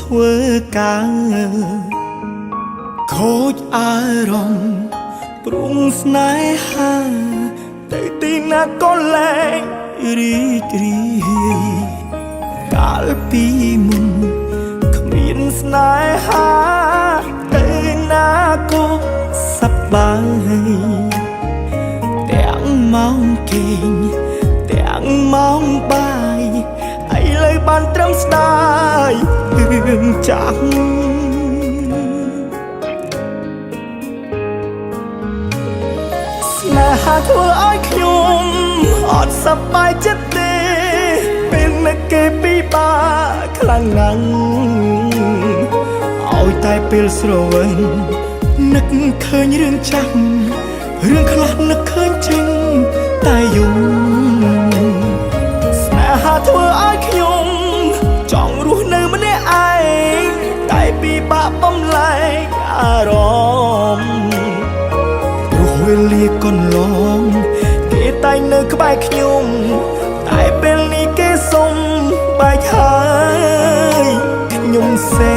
ធ្វើការខូចអារម្មណ៍ព្រមស្នេហាទៅទីណាក៏លែងរីករាយកាលពីមុនគ្មានស្នេហាទៅណាក៏សប្បាយទាំងម៉ោងគេងទាំងម៉ោងបាយឥឡូវបានត្រឹមស្ដាយរឿងចាស់ស្នេហាធ្វើឲ្យខ្ញុំអត់សប្បាយចិត្តទេពេលនឹកគេពិបាកខ្លាំងណាស់ឲ្យតែពេលស្រវិលនឹកឃើញរឿងចាស់រឿងខ្លះនឹកឃើញចេញតែយំស្នេហាធ្វើឲ្យខ្ញុំចង់រស់នៅម្នាក់ឯងតែពិបាកបំលែងអារម្មណ៍ព្រោះវេលាកន្លងគេតែងនៅក្បែរខ្ញុំតែពេលនេះគេសុំបែកហើយខ្ញុំសេ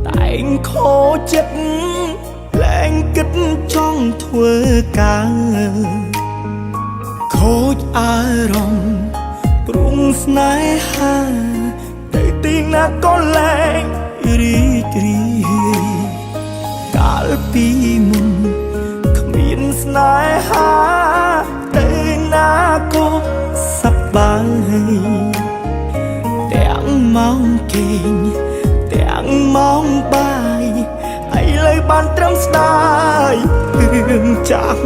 តែងខូចចិត្តលែងគិតចង់ធ្វើការខូចអារម្មណ៍ព្រមស្នេហាទៅទីណាក៏លែងរីករាយកាលពីមុនគ្មានស្នេហាទៅណាក៏សប្បាយទាំងម៉ោងគេងទាំងម៉ោងបាយឥឡូវបានត្រឹមស្ដាយរឿងចាស់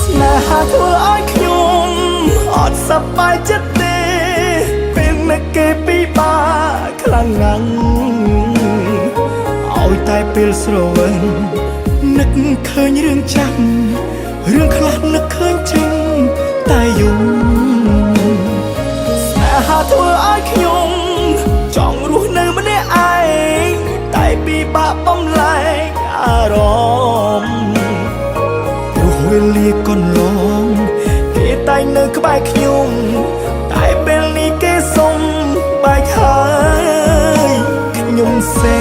ស្នេហាធ្វើឲ្យខ្ញុំអត់សប្បាយចិត្តទេពេលនឹកគេពិបាកខ្លាំងណាស់ឲ្យតែពេលស្រវិលនឹកឃើញរឿងចាស់រឿងខ្លះនឹកឃើញចេញតែយំស្នេហាធ្វើឲ្យខ្ញុំចង់រស់នៅម្នាក់ឯងតែពិបាកបំលែងអារម្មណ៍ព្រោះវេលាកន្លងគេតែងនៅក្បែរខ្ញុំតែពេលនេះគេសុំបែកហើយខ្ញុំសេ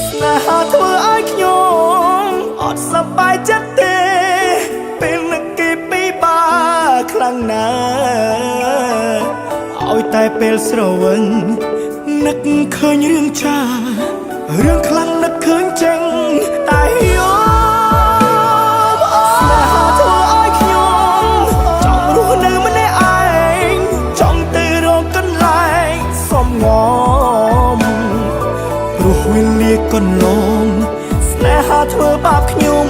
ស្នេហាធ្វើឲ្យខ្ញុំអត់សប្បាយចិត្តទេពេលនឹកគេពិបាកខ្លាំងណាស់ឲ្យតែពេលស្រវិលនឹកឃើញរឿងចាស់រឿងខ្លាំងនឹកឃើញចេញតែយំស្នេហាធ្វើឲ្យខ្ញុំចង់រស់នៅម្នាក់ឯងចង់ទៅរកកន្លែងសំងំព្រោះវេលាកន្លងស្នេហាធ្វើបាបខ្ញុំ